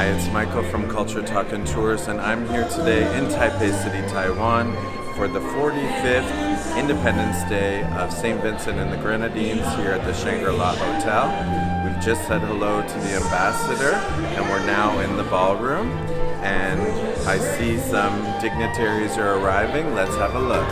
Hi, it's Michael from Culture Talk and Tours, and I'm here today in Taipei City, Taiwan for the 45th Independence Day of St. Vincent and the Grenadines here at the Shangri-La Hotel. We've just said hello to the ambassador, and we're now in the ballroom, and I see some dignitaries are arriving. Let's have a look.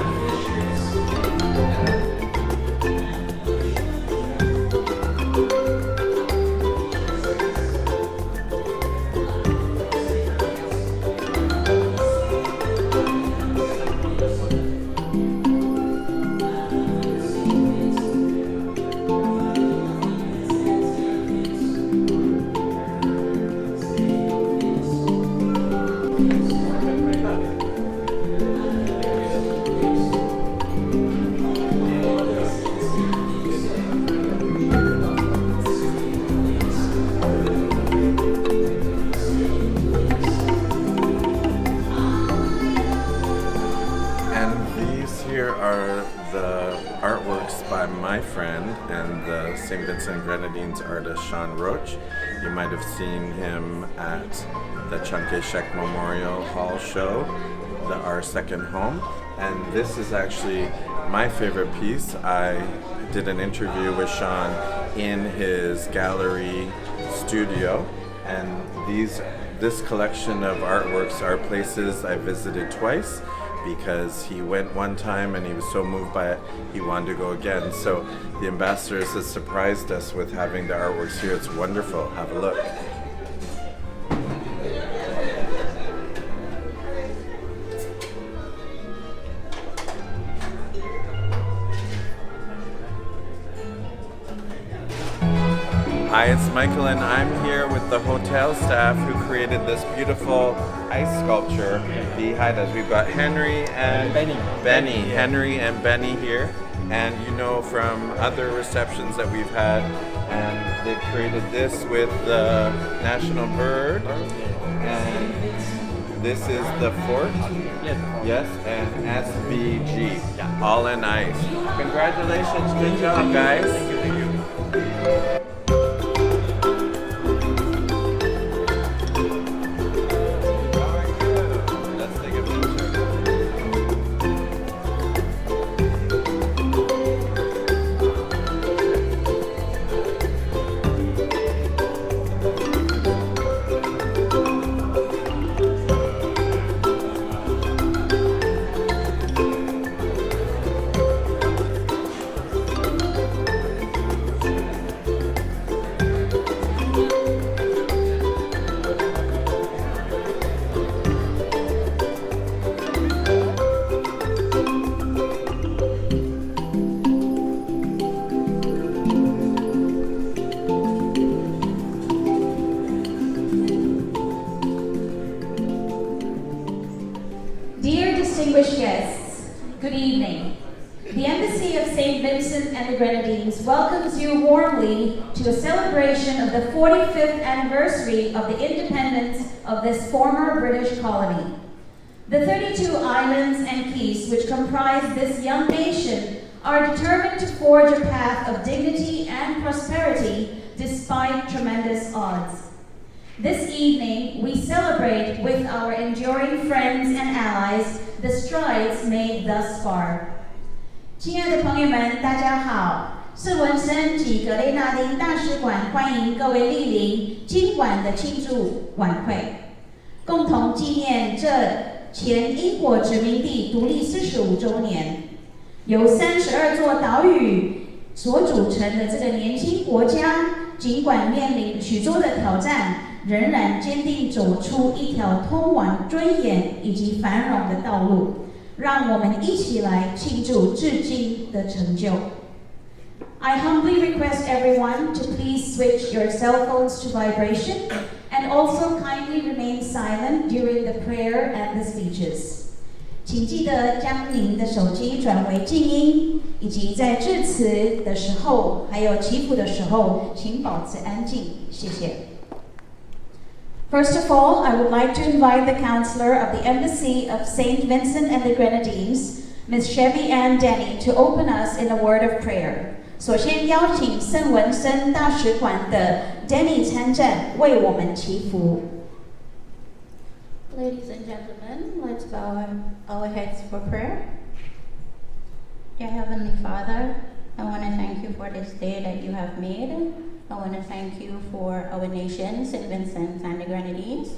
Here are the artworks by my friend and the St. Vincent Grenadines artist Sean Roach. You might have seen him at the Chiang Kai-shek Memorial Hall show, Our Second Home. And this is actually my favorite piece. I did an interview with Sean in his gallery studio, and this collection of artworks are places I visited twice, because he went one time and he was so moved by it, he wanted to go again. So the ambassadors has surprised us with having the artworks here. It's wonderful. Have a look. Hi, it's Michael, and I'm here with the hotel staff who created this beautiful ice sculpture behind us. We've got Henry and Benny. Henry and Benny here, and you know from other receptions that we've had, and they've created this with the national bird, and this is the fort. Yes, and SVG, all in ice. Congratulations, good job, guys. Thank you. Distinguished guests, good evening. The Embassy of St. Vincent and the Grenadines welcomes you warmly to a celebration of the 45th anniversary of the independence of this former British colony. The 32 islands and keys which comprise this young nation are determined to forge a path of dignity and prosperity despite tremendous odds. This evening, we celebrate with our enduring friends and allies the strides made thus far. 亲爱的朋友们，大家好！圣文森及格雷纳丁大使馆欢迎各位莅临今晚的庆祝晚会，共同纪念这前英国殖民地独立45周年。由32座岛屿所组成的这个年轻国家，尽管面临许多的挑战，仍然坚定走出一条通往尊严以及繁荣的道路。让我们一起来庆祝至今的成就。I humbly request everyone to please switch your cell phones to vibration and also kindly remain silent during the prayer and the speeches. 请记得将您的手机转为静音，以及在致辞的时候，还有祈福的时候，请保持安静。谢谢。First of all, I would like to invite the Counselor of the Embassy of St. Vincent and the Grenadines, Ms. Chevy Ann Denny, to open us in a word of prayer. 首先邀请圣文森大使馆的 Denny 参战，为我们祈福。Ladies and gentlemen, let's bow our heads for prayer. Dear Heavenly Father, I want to thank you for this day that you have made. I want to thank you for our nation, St. Vincent and the Grenadines.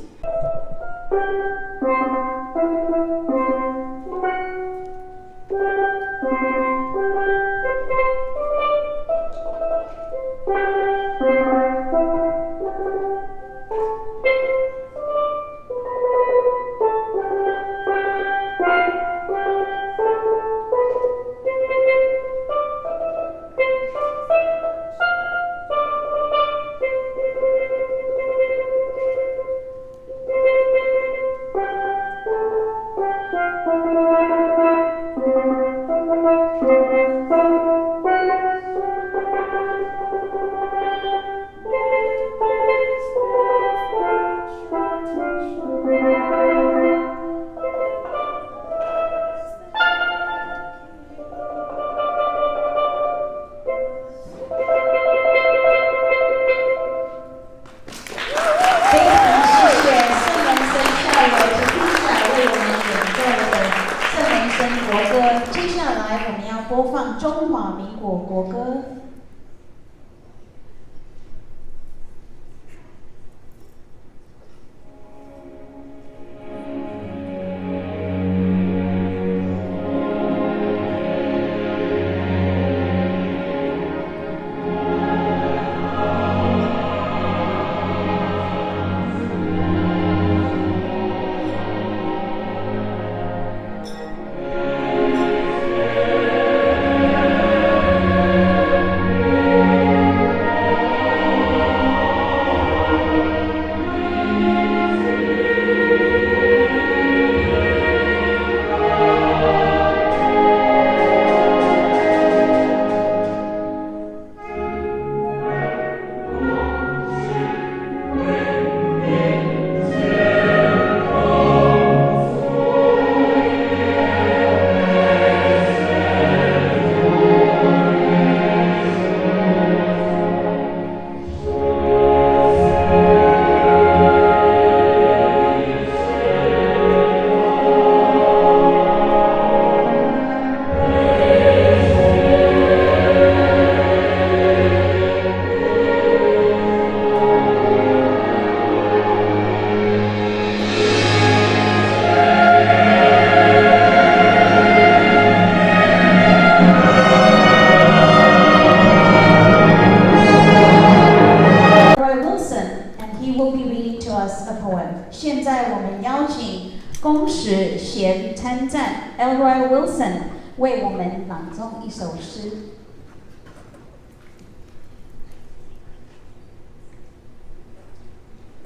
Elroy Wilson 为我们朗诵一首诗。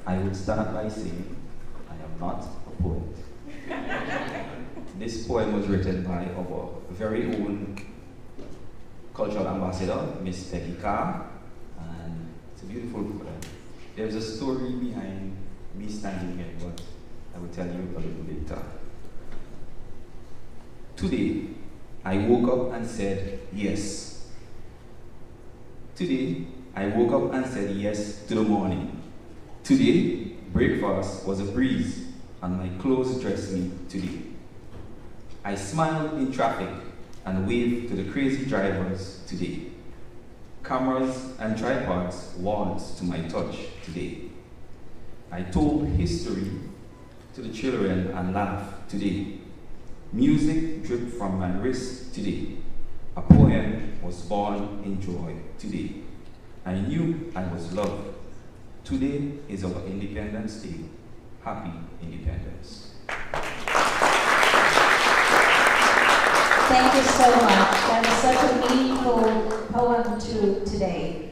I would start by saying, I am not a poet. This poem was written by our very own cultural ambassador, Miss Peggy Carr, and it's a beautiful poem. There's a story behind me standing here, but I will tell you a little later. Today, I woke up and said yes. Today, I woke up and said yes to the morning. Today, breakfast was a breeze, and my clothes dressed me today. I smiled in traffic and waved to the crazy drivers today. Cameras and tripods waltzed to my touch today. I told history to the children and laughed today. Music dripped from my wrist today. A poem was born in joy today. I knew I was loved. Today is our Independence Day. Happy Independence. Thank you so much. That is such a meaningful poem today.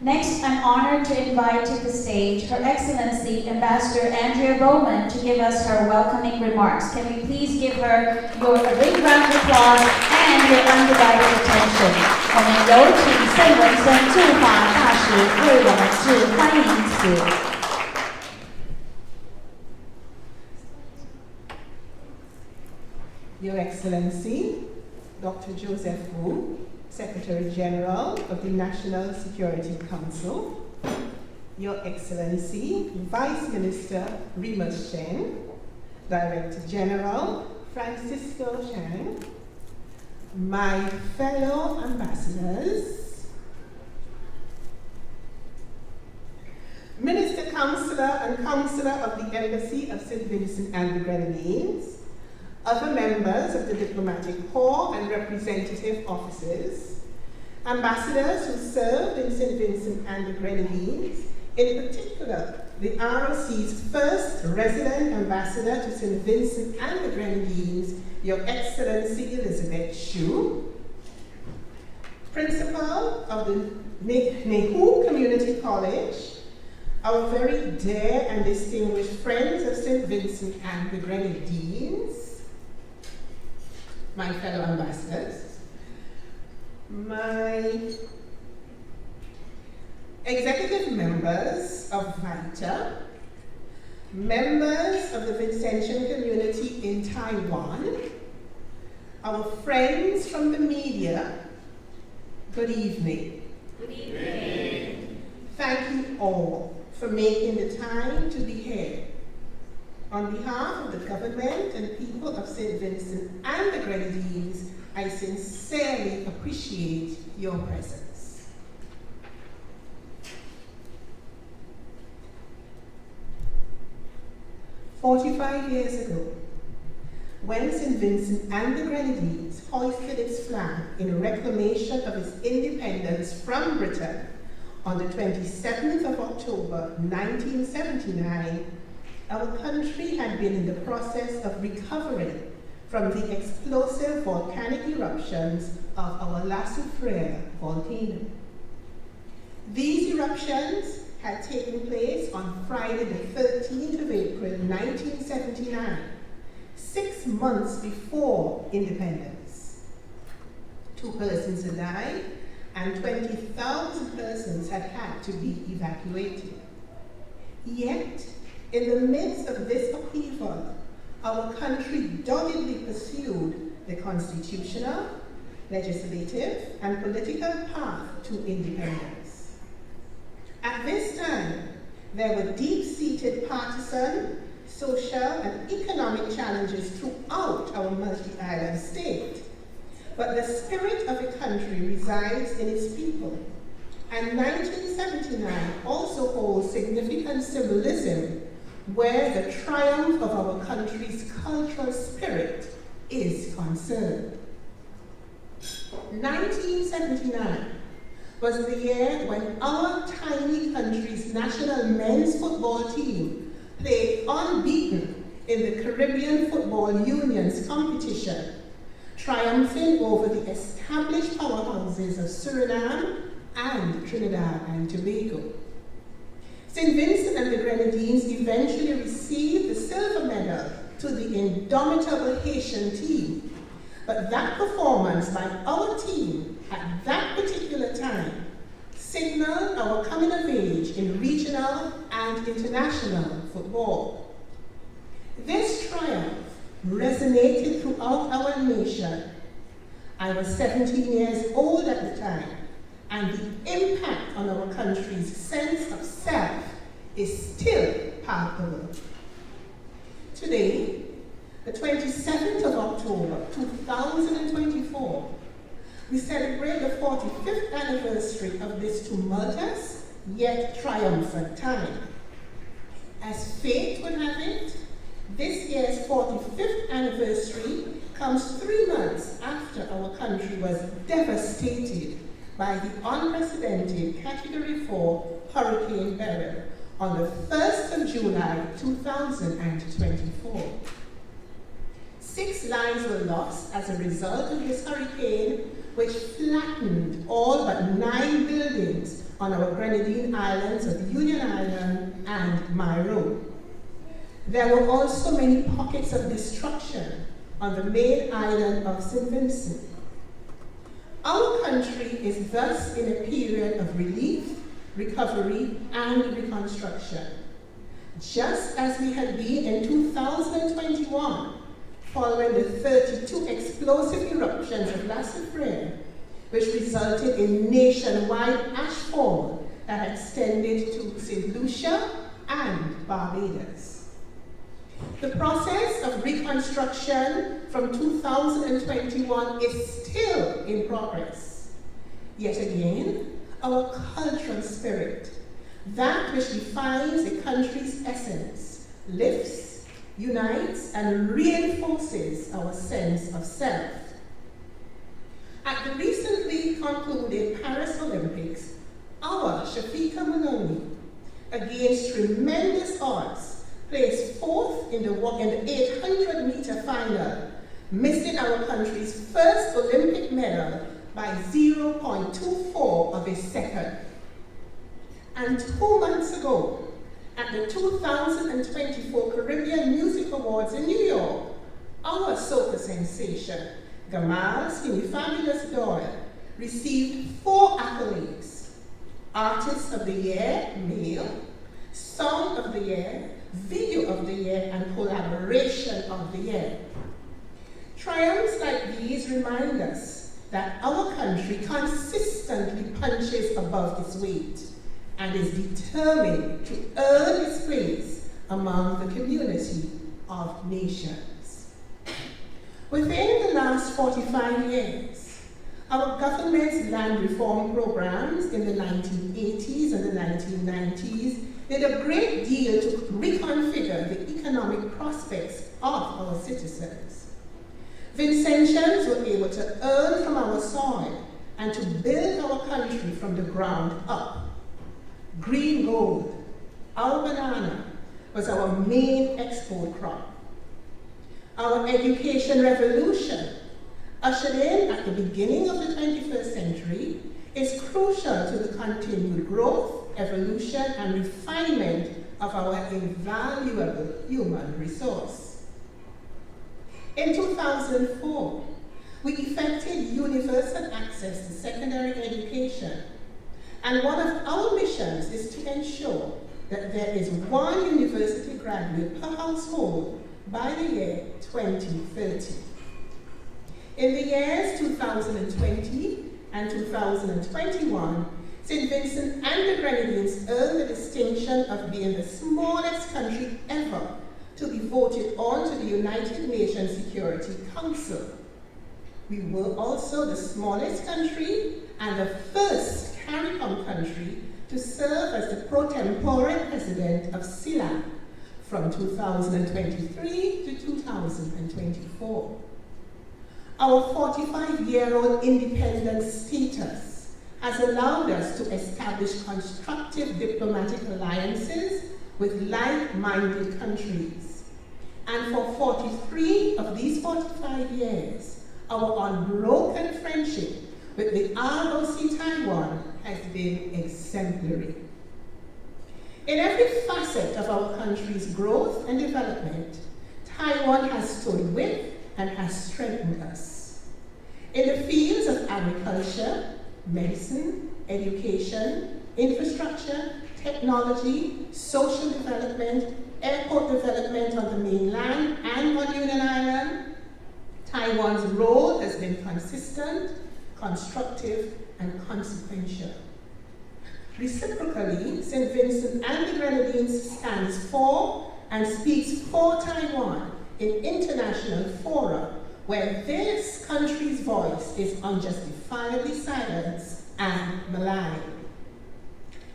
Next, I'm honored to invite to the stage Her Excellency Ambassador Andrea Bowman to give us her welcoming remarks. Can we please give her a big round of applause and your undivided attention? 我们有请圣文森驻华大使为我们致欢迎词。Your Excellency, Dr. Joseph Wu, Secretary General of the National Security Council, Your Excellency, Vice Minister Remus Shen, Director General Francisco Chang, my fellow ambassadors, Minister Counselor and Counselor of the Embassy of St. Vincent and the Grenadines, other members of the Diplomatic Corps and representative offices, ambassadors who served in St. Vincent and the Grenadines, in particular, the ROC's first resident ambassador to St. Vincent and the Grenadines, Your Excellency Elizabeth Shue, Principal of the Nehu Community College, our very dear and distinguished friends of St. Vincent and the Grenadines, my fellow ambassadors, my executive members of VITA, members of the Vincentian community in Taiwan, our friends from the media, good evening. Good evening. Thank you all for making the time to be here. On behalf of the government and people of St. Vincent and the Grenadines, I sincerely appreciate your presence. "45 years ago, when St. Vincent and the Grenadines hoisted its flag in reclamation of its independence from Britain on the 27th of October 1979, our country had been in the process of recovering from the explosive volcanic eruptions of our La Soufrière volcano. These eruptions had taken place on Friday the 13th of April 1979, 6 months before independence. 2 persons had died and 20,000 persons had had to be evacuated. Yet, in the midst of this upheaval, our country doggedly pursued the constitutional, legislative, and political path to independence. At this time, there were deep-seated partisan, social, and economic challenges throughout our multi-island state. But the spirit of a country resides in its people, and 1979 also holds significant symbolism where the triumph of our country's cultural spirit is concerned. 1979 was the year when our tiny country's national men's football team played unbeaten in the Caribbean Football Union's competition, triumphing over the established powerhouses of Suriname and Trinidad and Tobago. St. Vincent and the Grenadines eventually received the silver medal to the indomitable Haitian team, but that performance by our team at that particular time signaled our coming of age in regional and international football. This triumph resonated throughout our nation. I was 17 years old at the time, and the impact on our country's sense of self is still palpable. Today, the 27th of October, 2024, we celebrate the 45th anniversary of this tumultuous yet triumphant time. As fate would have it, this year's 45th anniversary comes 3 months after our country was devastated by the unprecedented Category 4 Hurricane Beryl on the 1st of July 2024. 6 lives were lost as a result of this hurricane, which flattened all but 9 buildings on our Grenadine islands of Union Island and Mairo. There were also many pockets of destruction on the main island of St. Vincent. Our country is thus in a period of relief, recovery, and reconstruction. Just as we had been in 2021, following the 32 explosive eruptions of La Soufrière, which resulted in nationwide ashfall that extended to St. Lucia and Barbados. The process of reconstruction from 2021 is still in progress. Yet again, our cultural spirit, that which defines a country's essence, lifts, unites, and reinforces our sense of self. At the recently concluded Paris Olympics, our Shafika Maloney, against tremendous odds, placed fourth in the 800-meter final, missing our country's first Olympic medal by 0.24 of a second. And 2 months ago, at the 2024 Caribbean Music Awards in New York, our soca sensation, Gamal Fabulous Doyle, received 4 accolades: Artist of the Year, Male, Song of the Year, Video of the Year, and Collaboration of the Year. Triumphs like these remind us that our country consistently punches above its weight and is determined to earn its place among the community of nations. Within the last 45 years, our government's land reform programs in the 1980s and the 1990s did a great deal to reconfigure the economic prospects of our citizens. Vincentians were able to earn from our soil and to build our country from the ground up. Green gold, our banana, was our main export crop. Our education revolution, ushered in at the beginning of the 21st century, is crucial to the continued growth, evolution, and refinement of our invaluable human resource. In 2004, we effected universal access to secondary education, and one of our missions is to ensure that there is one university graduate per household by the year 2030. In the years 2020 and 2021, St. Vincent and the Grenadines earned the distinction of being the smallest country ever to be voted on to the United Nations Security Council. We were also the smallest country and the first CARICOM country to serve as the pro tempore president of CELAC from 2023 to 2024. Our 45-year-old independence status has allowed us to establish constructive diplomatic alliances with like-minded countries. And for 43 of these 45 years, our unbroken friendship with the ROC Taiwan has been exemplary. In every facet of our country's growth and development, Taiwan has stood with and has strengthened us. In the fields of agriculture, medicine, education, infrastructure, technology, social development, airport development on the mainland and on Union Island, Taiwan's role has been consistent, constructive, and consequential. Reciprocally, St. Vincent and the Grenadines stands for and speaks for Taiwan in international fora where this country's voice is unjustifiably silenced and maligned.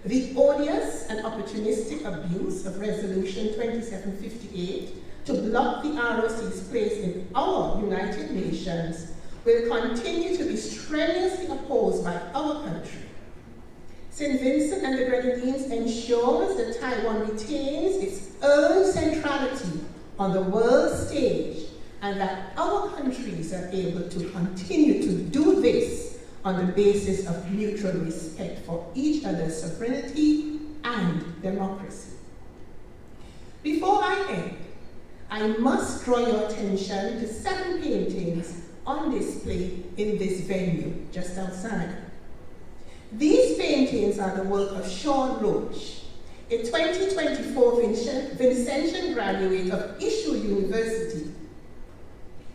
The odious and opportunistic abuse of Resolution 2758 to block the ROC's place in our United Nations will continue to be strenuously opposed by our country. St. Vincent and the Grenadines ensures that Taiwan retains its own centrality on the world stage and that our countries are able to continue to do this on the basis of mutual respect for each other's sovereignty and democracy. Before I end, I must draw your attention to 7 paintings on display in this venue just outside. These paintings are the work of Sean Roach, a 2024 Vincentian graduate of Issue University.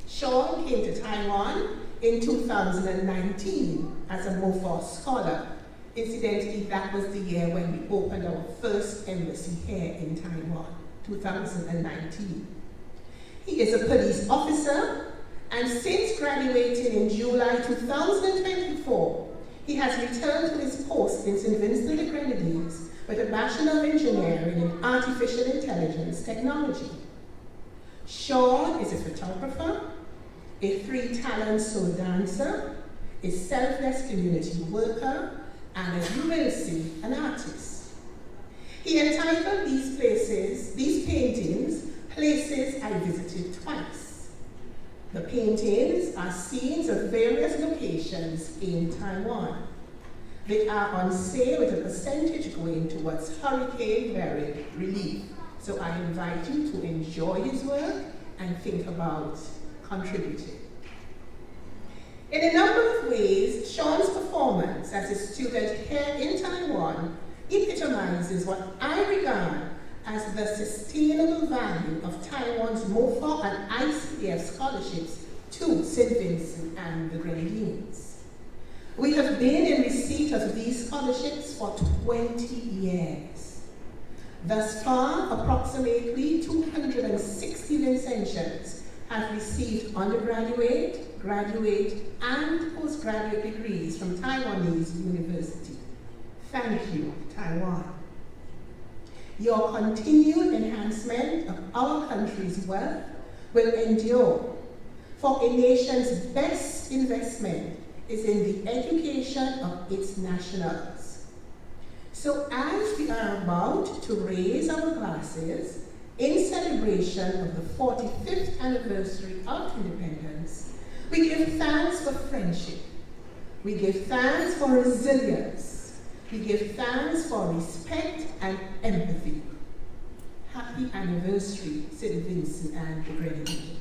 Sean came to Taiwan in 2019 as a MOFOR scholar. Incidentally, that was the year when we opened our first embassy here in Taiwan, 2019. He is a police officer, and since graduating in July 2024, he has returned to his post in St. Vincent and the Grenadines with a Bachelor of Engineering in Artificial Intelligence Technology. Sean is a photographer, a three-talent soul dancer, a selfless community worker, and as you will see, an artist. He entitled these paintings, Places I Visited Twice. The paintings are scenes of various locations in Taiwan. They are on sale with a percentage going towards hurricane relief. So I invite you to enjoy his work and think about contributing. In a number of ways, Sean's performance as a student here in Taiwan epitomizes what I regard as the sustainable value of Taiwan's MOFA and ICF scholarships to St. Vincent and the Grenadines. We have been in receipt of these scholarships for 20 years. Thus far, approximately 260 Vincentians have received undergraduate, graduate, and postgraduate degrees from Taiwanese University. Thank you, Taiwan. Your continued enhancement of our country's wealth will endure, for a nation's best investment is in the education of its nationals. So as we are about to raise our glasses in celebration of the 45th anniversary of independence, we give thanks for friendship, we give thanks for resilience, we give thanks for respect and empathy. Happy anniversary, St. Vincent and the Grenadines.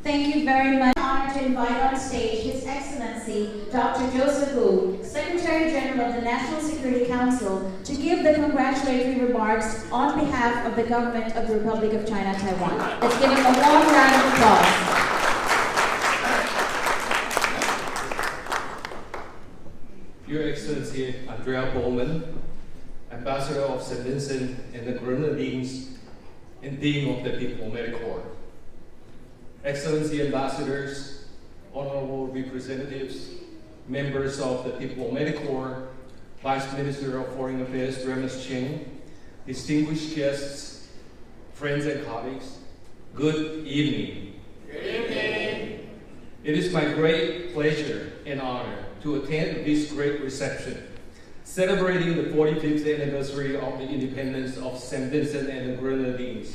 Thank you very much. Honor to invite on stage His Excellency Dr. Joseph Wu, Secretary General of the National Security Council, to give the congratulatory remarks on behalf of the government of the Republic of China, Taiwan. Let's give him a warm round of applause. Your Excellency Andrea Bowman, Ambassador of St. Vincent and the Grenadines and Dean of the Diplomatic Corps. Excellency Ambassadors, Honorable Representatives, members of the Diplomatic Corps, Vice Minister of Foreign Affairs, Remus Cheng, distinguished guests, friends and colleagues, good evening. Good evening. It is my great pleasure and honor to attend this great reception, celebrating the 45th anniversary of the independence of St. Vincent and the Grenadines.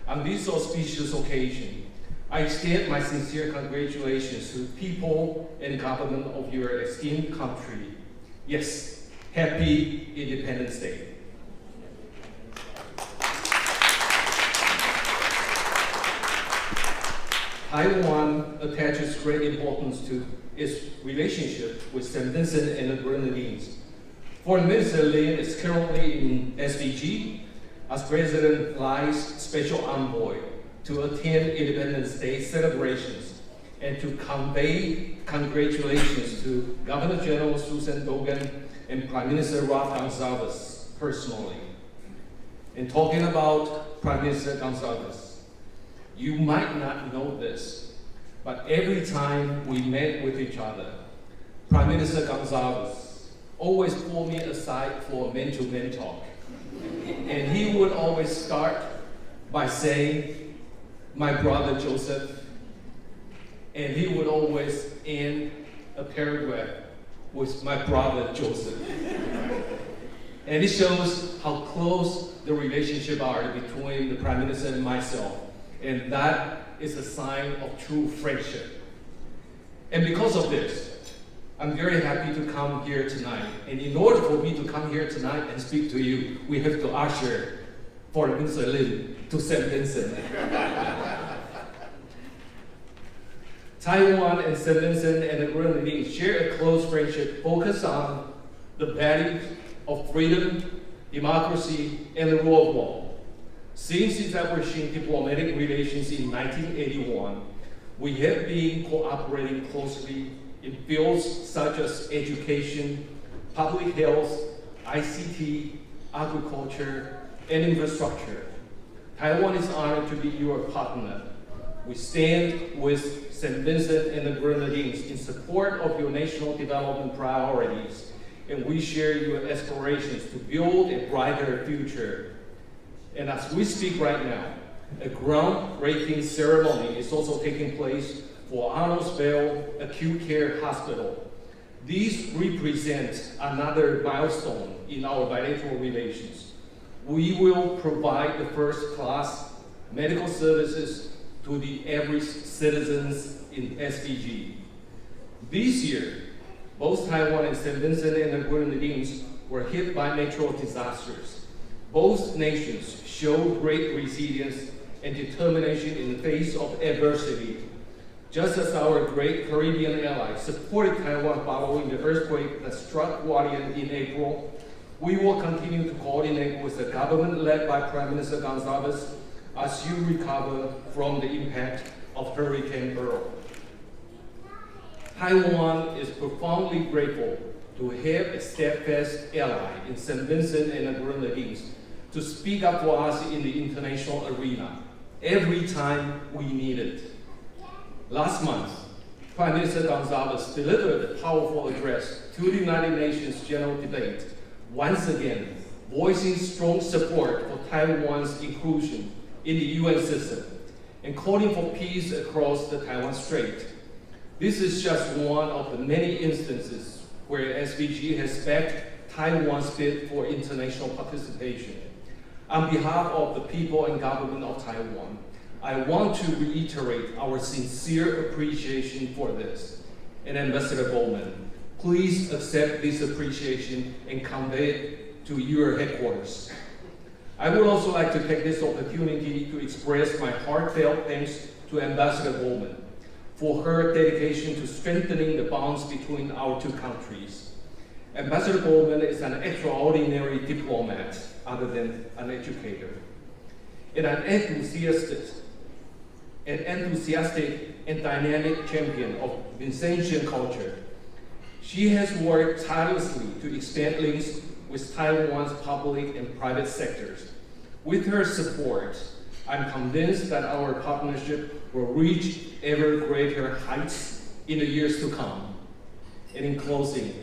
On this auspicious occasion, I extend my sincere congratulations to the people and government of your esteemed country. Yes, happy Independence Day. Taiwan attaches great importance to its relationship with St. Vincent and the Grenadines. Foreign Minister Lin is currently in SVG as President Lai's special envoy to attend Independence Day celebrations and to convey congratulations to Governor General Susan Dogan and Prime Minister Ralph Gonsalves personally. In talking about Prime Minister Gonsalves, you might not know this, but every time we met with each other, Prime Minister Gonsalves always pulled me aside for a man-to-man talk. And he would always start by saying, "My brother Joseph," and he would always end a paragraph with "my brother Joseph." And it shows how close the relationship are between the Prime Minister and myself. And that is a sign of true friendship. And because of this, I'm very happy to come here tonight. And in order for me to come here tonight and speak to you, we have to usher Foreign Minister Lin to St. Vincent. Taiwan and St. Vincent and the Grenadines share a close friendship focused on the values of freedom, democracy, and the rule of law. Since establishing diplomatic relations in 1981, we have been cooperating closely in fields such as education, public health, ICT, agriculture, and infrastructure. Taiwan is honored to be your partner. We stand with St. Vincent and the Grenadines in support of your national development priorities, and we share your aspirations to build a brighter future. And as we speak right now, a groundbreaking ceremony is also taking place for Arnoldville Acute Care Hospital. These represent another milestone in our bilateral relations. We will provide the first-class medical services to the average citizens in SVG. This year, both Taiwan and St. Vincent and the Grenadines were hit by natural disasters. Both nations showed great resilience and determination in the face of adversity. Just as our great Caribbean allies supported Taiwan following the earthquake that struck Guardian in April, we will continue to coordinate with the government led by Prime Minister Gonzalez as you recover from the impact of Hurricane Earl. Taiwan is profoundly grateful to have a steadfast ally in St. Vincent and the Grenadines to speak up for us in the international arena every time we need it. Last month, Prime Minister Gonzalez delivered a powerful address to the United Nations General Debate, once again voicing strong support for Taiwan's inclusion in the UN system and calling for peace across the Taiwan Strait. This is just one of the many instances where SVG has backed Taiwan's bid for international participation. On behalf of the people and government of Taiwan, I want to reiterate our sincere appreciation for this. And Ambassador Bowman, please accept this appreciation and convey it to your headquarters. I would also like to take this opportunity to express my heartfelt thanks to Ambassador Bowman for her dedication to strengthening the bonds between our two countries. Ambassador Bowman is an extraordinary diplomat other than an educator, and an enthusiastic and dynamic champion of Vincentian culture. She has worked tirelessly to expand links with Taiwan's public and private sectors. With her support, I'm convinced that our partnership will reach ever greater heights in the years to come. And in closing,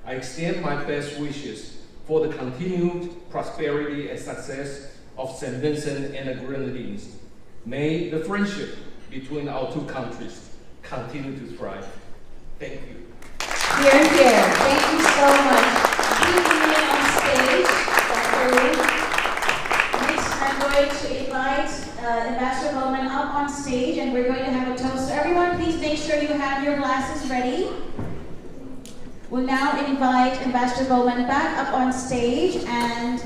I extend my best wishes for the continued prosperity and success of St. Vincent and the Grenadines. May the friendship between our two countries continue to thrive. Thank you. Here, here. Thank you so much. Please remain on stage, Dr. Wu. Next, I'm going to invite Ambassador Bowman up on stage, and we're going to have a toast. So everyone, please make sure you have your glasses ready. We'll now invite Ambassador Bowman back up on stage, and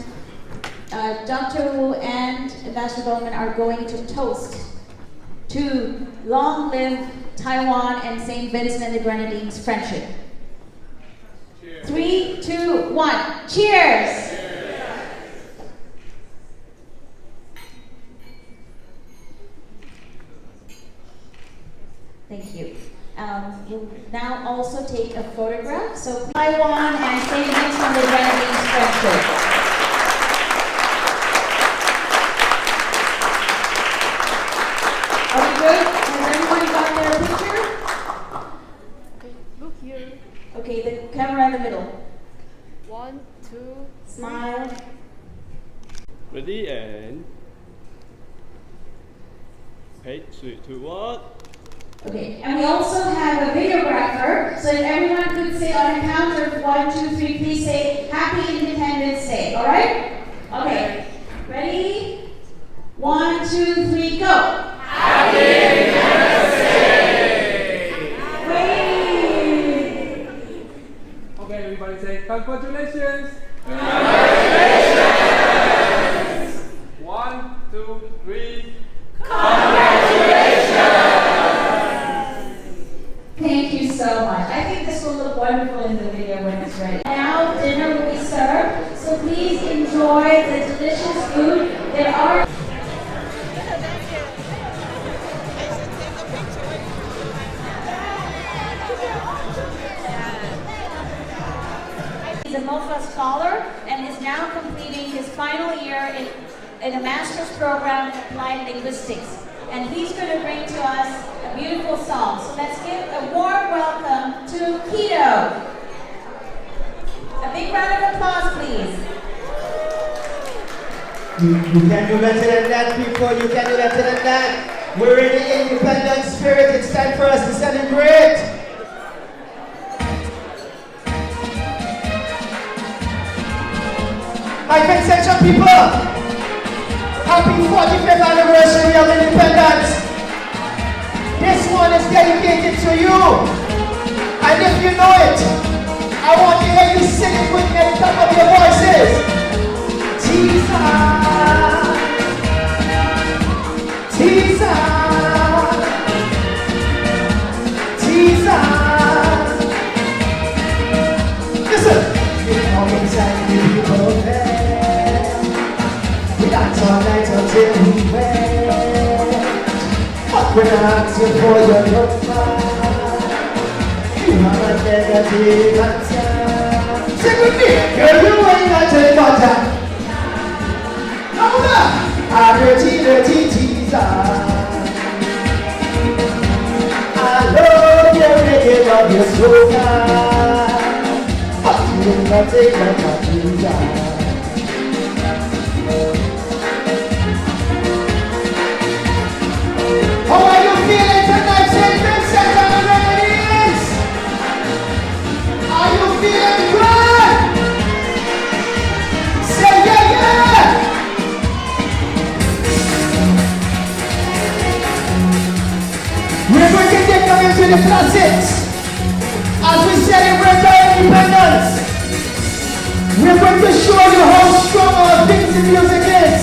Dr. Wu and Ambassador Bowman are going to toast to long live Taiwan and St. Vincent and the Grenadines friendship. Cheers. 3, 2, 1. Cheers! Thank you. We'll now also take a photograph. So Taiwan and St. Vincent and the Grenadines friendship. Are we good? Has everyone got their picture? Okay, look here. Okay, the camera in the middle. 1, 2, Smile. Ready and okay, 3, 2, 1. Okay, and we also have a videographer, so if everyone could say on a count of 1, 2, 3, please say Happy Independence Day, alright? Okay, ready? 1, 2, 3, go! Happy Independence Day! Wait! Okay, everybody say congratulations. Congratulations! 1, 2, 3. Thank you so much. I think this will look wonderful in the video when it's ready. Now dinner will be served, so please enjoy the delicious food. There are final year in a master's program in applied linguistics. And he's going to bring to us a beautiful song. So let's give a warm welcome to Keto. A big round of applause, please. You can do better than that, people. You can do better than that. We're in the independent spirit. It's time for us to celebrate. My Vincent people, happy 45th anniversary of independence. This one is dedicated to you. And if you know it, I want to hear you sing it with me at the top of your voices. Jesus, Jesus, Jesus. Listen, it's always time you go there. We dance all night until we wet. But when I ask you for your number, you have a negative answer. Sing with me, girl, you ain't got to matter. Dirty Jesus. I love your reggae, love your slogan, but you will not take my Jesus. How are you feeling tonight, St. Vincent and the Grenadines? Are you feeling good? Say yeah, yeah! We're going to take them into the classics as we celebrate our independence. We're going to show you how strong our Vincent music is.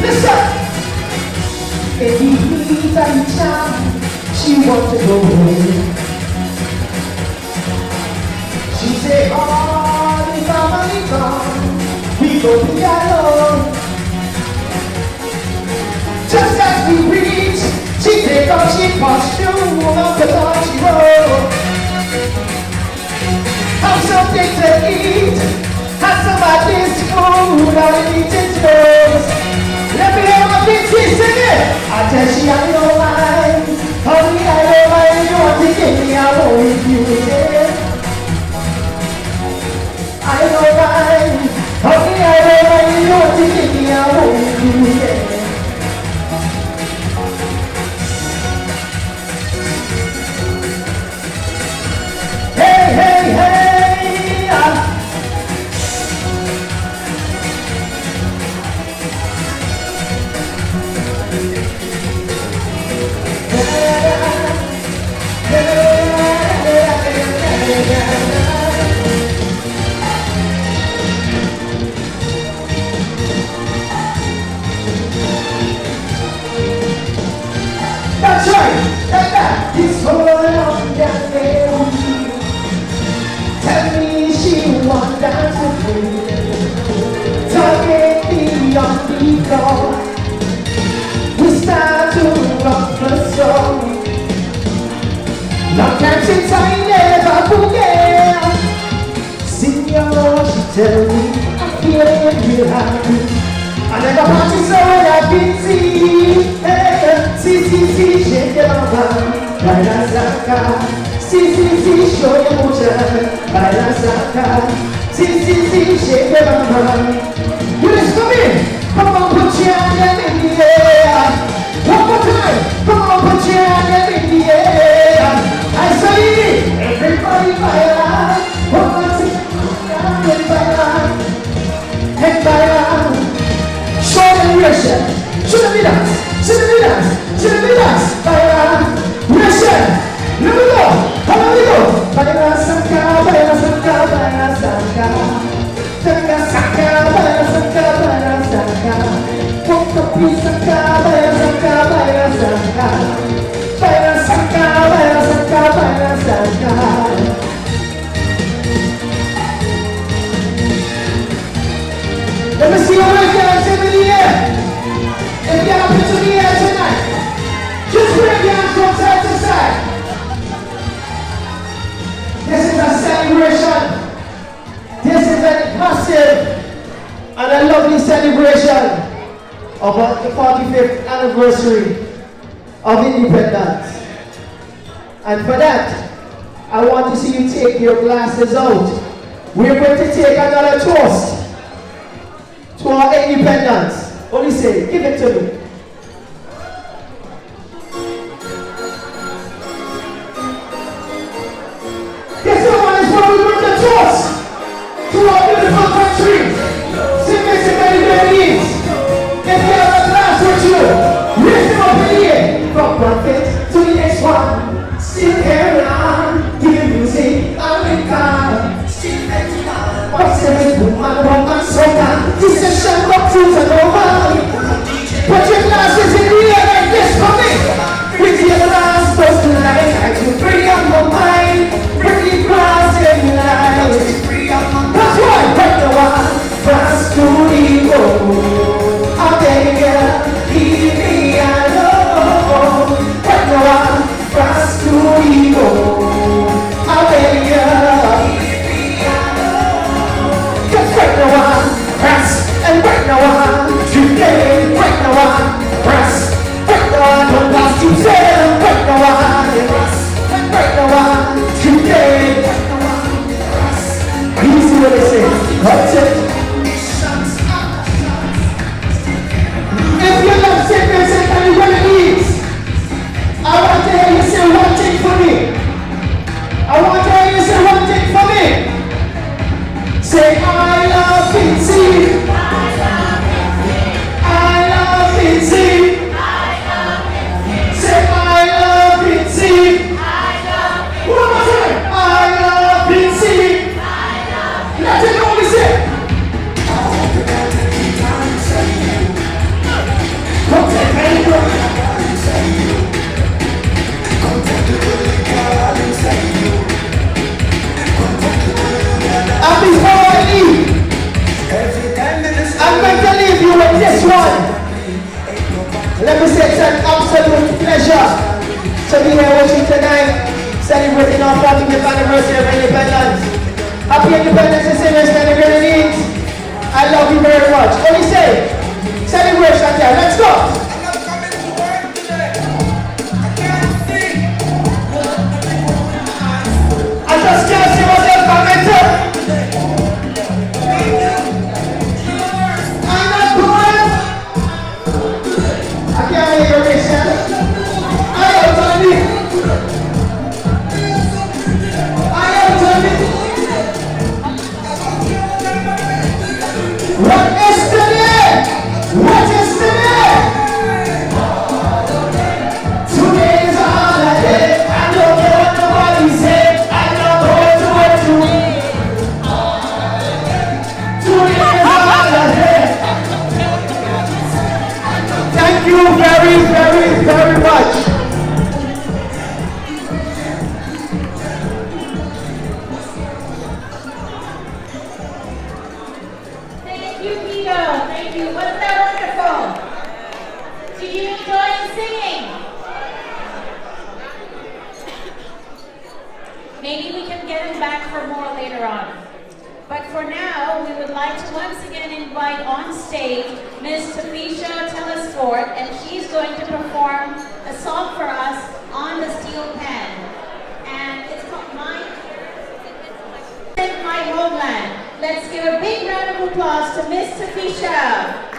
Listen! If he needs any time, she wants to go away. She say, oh, the family gone, we go be alone. Just as we reach, she take off, she push through up the door she roll. Have something to eat, have some of this food, all the eating goes. Let me hear my Vincent sing it. I tell she I don't mind, honey I don't mind. You want to give me, I won't refuse it. I don't mind, honey I don't mind. You want to give me, I won't refuse it. Hey, hey, hey. That's right, like that. This whole long down there. Tell me she wants dance with me. Target me on the floor. We start to rock the song. Long time since I never forget. Signor, she tell me I'm feeling real happy. I never party so when I've been seen. Hey, see, shake your bum, baila saca. See, show your motion, baila saca. See, shake your bum. You listen to me? Come on, put your hand in the air. One more time. Come on, put your hand in the air. I say, everybody baila. One more time, and baila, and baila. Show them worship. Show them the dance. Show them the dance. Show them the dance. Baila, worship. Let me go. How do we go? Baila sanka, baila sanka, baila sanka. Sanka, sanka, baila sanka, baila sanka. Ponto pi sanka, baila sanka, baila sanka. Baila sanka, baila sanka, baila sanka. Let me see your right hands in the air. If you have it to the air tonight, just bring your hands from side to side. This is a celebration. This is a massive and a lovely celebration of the 45th anniversary of independence. And for that, I want to see you take your glasses out. We're going to take another toast to our independence. Only say, give it to me. This one is where we bring the toast to our beautiful country. St. Vincent and the Grenadines. If you have a glass with you, raise them up in the air. From prophet to the next one. Still carry on, give music, America. What's the best woman, soca? This is Sean Cox's and over. Put your glasses in the air like this for me. With your glass close to light, I can free up my mind. Bring the glass in the light. That's why, right now I'm fast to the road. I'll take you, leave me alone. Right now I'm fast to the road. I'll take you, leave me alone. Cause right now I'm fast, and right now I'm today. Right now I'm fast, right now I'm don't last to say. Right now I'm fast, and right now I'm today. Easy what they say, that's it. If you love St. Vincent and the Grenadines, I want to hear you say one thing for me. I want to hear you say one thing for me. Say, I love Vincent. I love Vincent. Say, I love Vincent. One more time. I love Vincent. Let it go, we say. Come take me, and before I leave, I'm going to leave you with this one. Let me say it's an absolute pleasure to be here with you tonight, celebrating our 45th anniversary of independence. Happy Independence to St. Vincent and the Grenadines. I love you very much. What do you say? Celebration time. Let's go. I just can't see myself coming to. I'm not going. I can't make a race. I am Tony. I am Tony. What is today? What is today? Today is a holiday. I don't care what nobody say. I don't know to what to eat. Today is a holiday. Thank you very, very, very much. Thank you, Peter. Thank you. Wasn't that wonderful? Did you enjoy singing? Maybe we can get him back for more later on. But for now, we would like to once again invite on stage Ms. Tafisha Telesfort, and she's going to perform a song for us on the steel pan. And it's called My Homeland. Let's give a big round of applause to Ms. Tafisha.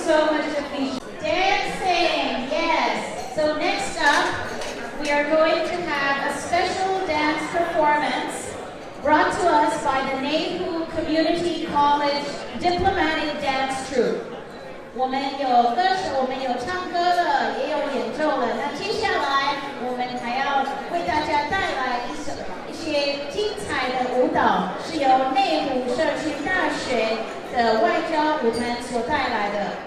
so much appreciated. Dancing, yes. So next up, we are going to have a special dance performance brought to us by the Neihu Community College Diplomatic Dance Troupe. 我们有歌手，我们有唱歌的，也有演奏的。那接下来我们还要为大家带来一些精彩的舞蹈，是由内湖社区大学的外交舞团所带来的。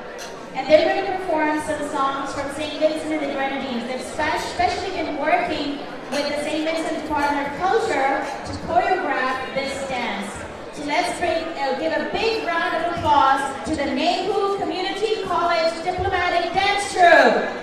And they're going to perform some songs from St. Vincent and the Grenadines. They've especially been working with the St. Vincent Department of Culture to choreograph this dance. So let's give a big round of applause to the Neihu Community College Diplomatic Dance Troupe.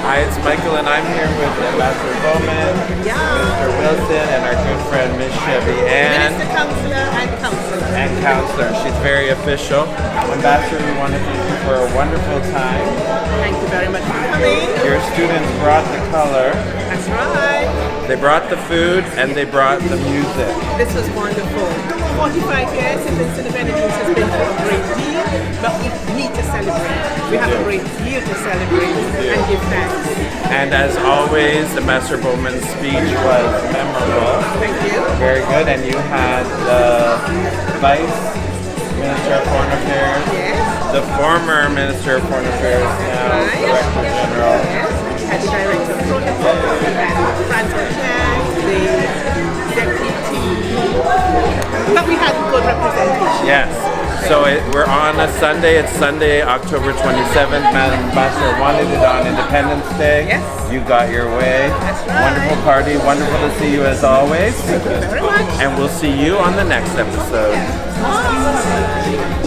Hi, it's Michael, and I'm here with Ambassador Bowman, Mr. Wilson, and our good friend Miss Chevy, and Minister, Counselor, and Counselor. And Counselor. She's very official. Ambassador, we want to thank you for a wonderful time. Thank you very much for coming. Your students brought the color. That's right. They brought the food, and they brought the music. This was wonderful. 45 years since Vincent and Grenadines has been through a great deal, but we need to celebrate. We have a great deal to celebrate and give thanks. And as always, Ambassador Bowman's speech was memorable. Thank you. Very good. And you had the Vice Minister of Foreign Affairs, the former Minister of Foreign Affairs, now Director General. Yes. Had the Director of Protocol, and Francois Chang, the Deputy. But we had good representation. Yes. So we're on a Sunday. It's Sunday, October 27th. Madam Ambassador wanted it on Independence Day. Yes. You got your way. That's right. Wonderful party. Wonderful to see you as always. Thank you very much. And we'll see you on the next episode. Bye.